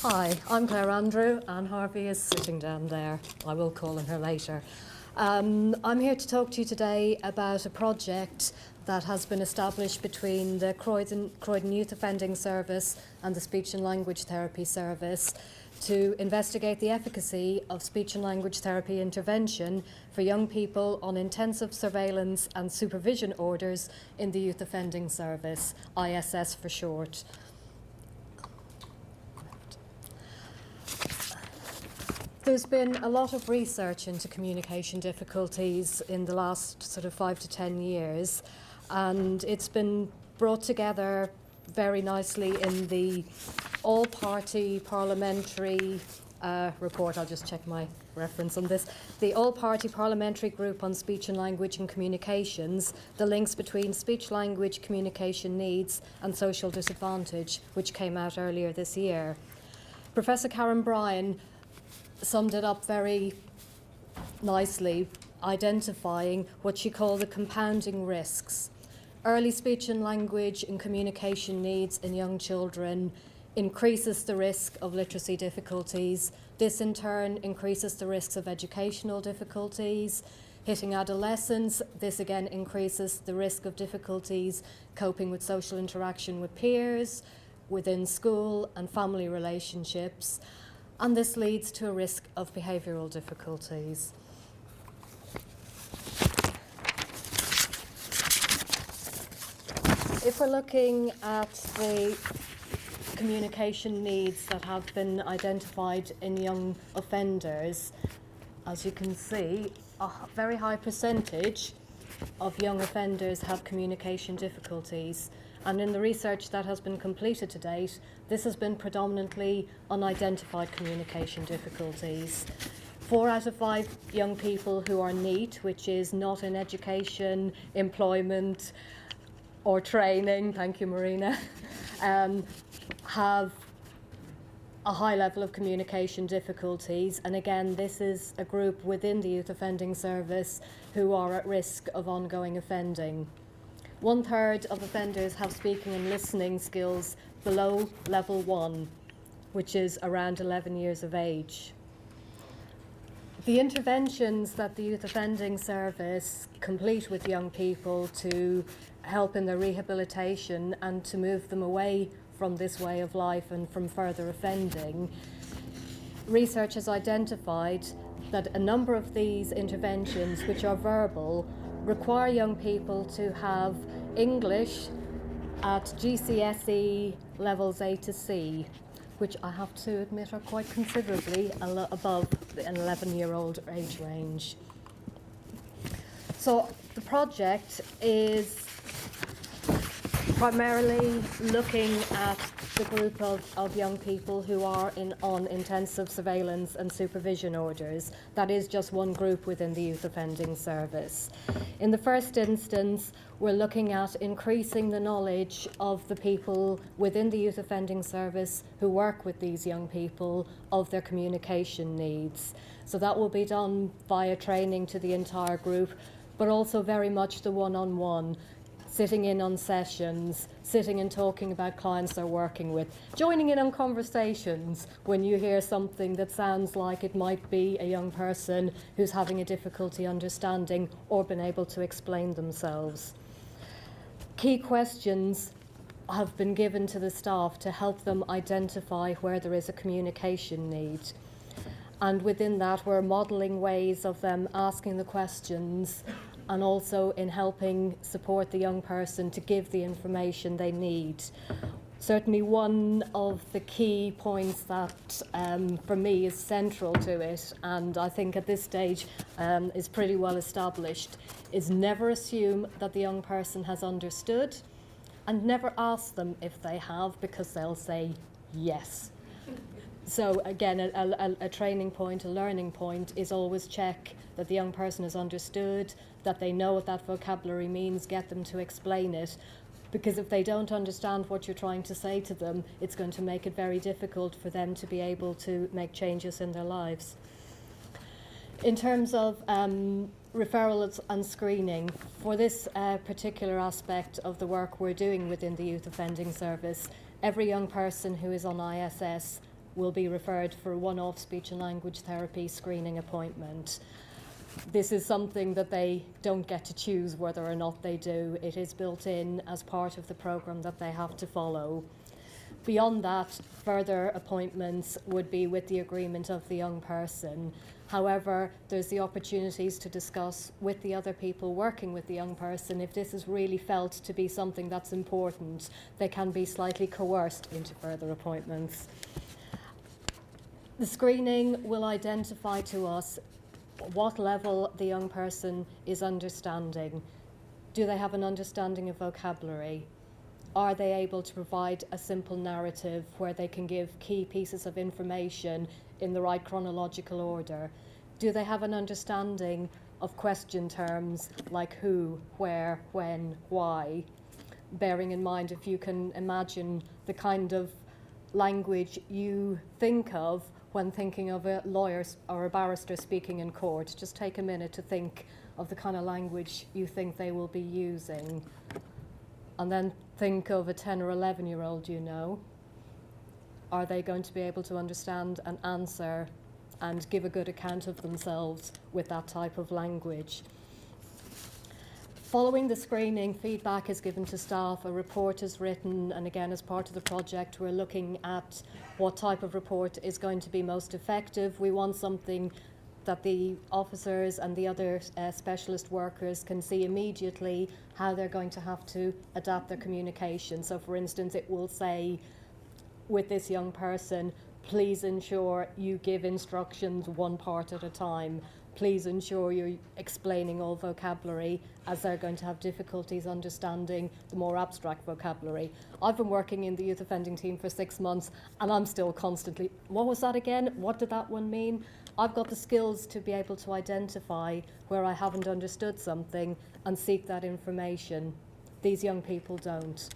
Hi, I'm Clare Andrew, and Harvey is sitting down there. I will call on her later. I'm here to talk to you today about a project that has been established between the Croydon Youth Offending Service and the Speech and Language Therapy Service to investigate the efficacy of speech and language therapy intervention for young people on intensive surveillance and supervision orders in the Youth Offending Service, ISS for short. There's been a lot of research into communication difficulties in the last sort of 5 to 10 years, and it's been brought together very nicely in the all-party parliamentary report. I'll just check my reference on this. The all-party parliamentary group on speech and language and communications, the links between speech language communication needs and social disadvantage, which came out earlier this year. Professor Karen Bryan summed it up very nicely, identifying what she called the compounding risks. Early speech and language and communication needs in young children increases the risk of literacy difficulties. This in turn increases the risks of educational difficulties. Hitting adolescence, this again increases the risk of difficulties coping with social interaction with peers, within school and family relationships. And this leads to a risk of behavioural difficulties. If we're looking at the communication needs that have been identified in young offenders, as you can see, a very high percentage of young offenders have communication difficulties. And in the research that has been completed to date, this has been predominantly unidentified communication difficulties. 4 out of 5 young people who are NEET, which is not in education, employment, or training, thank you Marina, have a high level of communication difficulties. And again, this is a group within the Youth Offending Service who are at risk of ongoing offending. 1/3 of offenders have speaking and listening skills below level 1, which is around 11 years of age. The interventions that the Youth Offending Service complete with young people to help in their rehabilitation and to move them away from this way of life and from further offending, research has identified that a number of these interventions, which are verbal, require young people to have English at GCSE levels A to C, which I have to admit are quite considerably above an 11-year-old age range. So the project is primarily looking at the group of young people who are on intensive surveillance and supervision orders. That is just one group within the Youth Offending Service. In the first instance, we're looking at increasing the knowledge of the people within the Youth Offending Service who work with these young people of their communication needs. So that will be done via training to the entire group, but also very much the one-on-one, sitting in on sessions, sitting and talking about clients they're working with, joining in on conversations when you hear something that sounds like it might be a young person who's having a difficulty understanding or been able to explain themselves. Key questions have been given to the staff to help them identify where there is a communication need. And within that, we're modelling ways of them asking the questions and also in helping support the young person to give the information they need. Certainly one of the key points that for me is central to it, and I think at this stage is pretty well established, is never assume that the young person has understood, and never ask them if they have, because they'll say yes. So again, a training point, a learning point is always check that the young person has understood, that they know what that vocabulary means, get them to explain it. Because if they don't understand what you're trying to say to them, it's going to make it very difficult for them to be able to make changes in their lives. In terms of referrals and screening, for this particular aspect of the work we're doing within the Youth Offending Service, every young person who is on ISS will be referred for a one-off speech and language therapy screening appointment. This is something that they don't get to choose whether or not they do. It is built in as part of the programme that they have to follow. Beyond that, further appointments would be with the agreement of the young person. However, there's the opportunities to discuss with the other people working with the young person if this is really felt to be something that's important. They can be slightly coerced into further appointments. The screening will identify to us what level the young person is understanding. Do they have an understanding of vocabulary? Are they able to provide a simple narrative where they can give key pieces of information in the right chronological order? Do they have an understanding of question terms like who, where, when, why? Bearing in mind, if you can imagine the kind of language you think of when thinking of a lawyer or a barrister speaking in court, just take a minute to think of the kind of language you think they will be using. And then think of a 10 or 11-year-old you know. Are they going to be able to understand and answer and give a good account of themselves with that type of language? Following the screening, feedback is given to staff, a report is written, and again, as part of the project, we're looking at what type of report is going to be most effective. We want something that the officers and the other specialist workers can see immediately how they're going to have to adapt their communication. So, for instance, it will say, with this young person, please ensure you give instructions one part at a time. Please ensure you're explaining all vocabulary, as they're going to have difficulties understanding the more abstract vocabulary. I've been working in the youth offending team for 6 months, and I'm still constantly, what was that again? What did that one mean? I've got the skills to be able to identify where I haven't understood something and seek that information. These young people don't.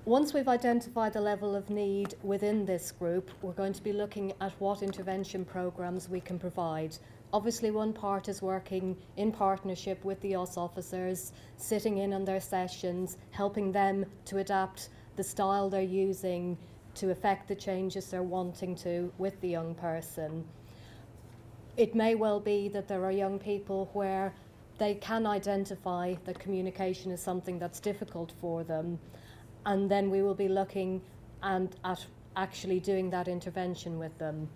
Once we've identified the level of need within this group, we're going to be looking at what intervention programmes we can provide. Obviously, one part is working in partnership with the US officers, sitting in on their sessions, helping them to adapt the style they're using to affect the changes they're wanting to with the young person. It may well be that there are young people where they can identify that communication is something that's difficult for them, and then we will be looking at actually doing that intervention with them.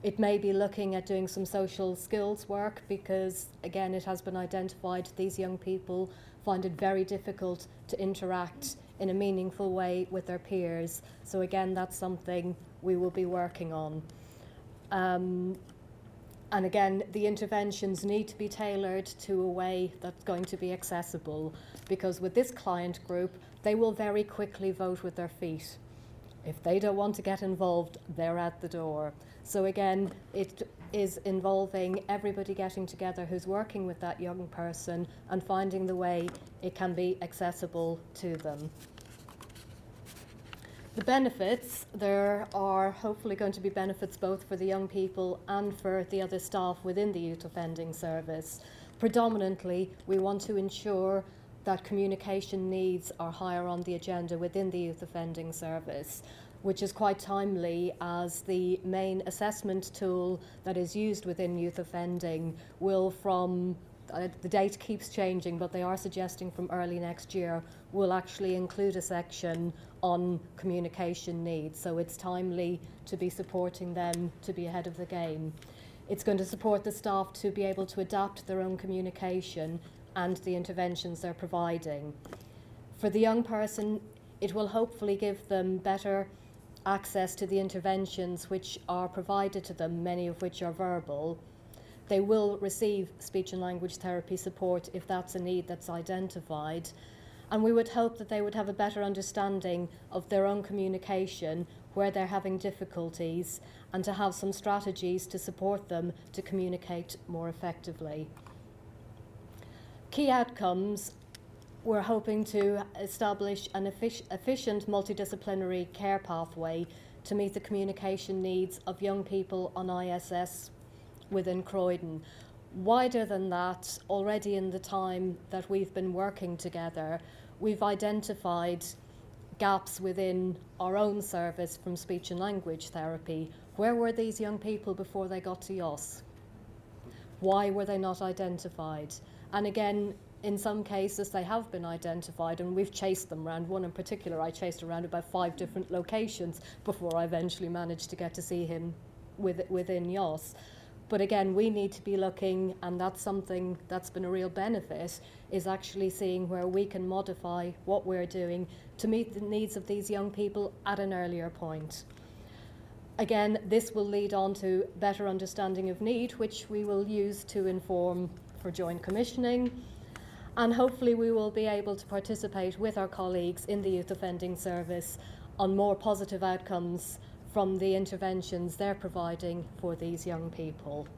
It may be looking at doing some social skills work because, again, it has been identified these young people find it very difficult to interact in a meaningful way with their peers. So again, that's something we will be working on. And again, the interventions need to be tailored to a way that's going to be accessible, because with this client group, they will very quickly vote with their feet. If they don't want to get involved, they're at the door. So again, it is involving everybody getting together who's working with that young person and finding the way it can be accessible to them. The benefits, there are hopefully going to be benefits both for the young people and for the other staff within the Youth Offending Service. Predominantly, we want to ensure that communication needs are higher on the agenda within the Youth Offending Service, which is quite timely as the main assessment tool that is used within youth offending will the date keeps changing, but they are suggesting from early next year will actually include a section on communication needs. So it's timely to be supporting them to be ahead of the game. It's going to support the staff to be able to adapt their own communication and the interventions they're providing. For the young person, it will hopefully give them better access to the interventions which are provided to them, many of which are verbal. They will receive speech and language therapy support if that's a need that's identified. And we would hope that they would have a better understanding of their own communication, where they're having difficulties, and to have some strategies to support them to communicate more effectively. Key outcomes, we're hoping to establish an efficient multidisciplinary care pathway to meet the communication needs of young people on ISS within Croydon. Wider than that, already in the time that we've been working together, we've identified gaps within our own service from speech and language therapy. Where were these young people before they got to YOS? Why were they not identified? And again, in some cases they have been identified, and we've chased them around. One in particular, I chased around about 5 different locations before I eventually managed to get to see him within YOS. But again, we need to be looking, and that's something that's been a real benefit, is actually seeing where we can modify what we're doing to meet the needs of these young people at an earlier point. Again, this will lead on to better understanding of need, which we will use to inform for joint commissioning. And hopefully we will be able to participate with our colleagues in the Youth Offending Service on more positive outcomes from the interventions they're providing for these young people.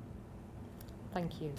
Thank you.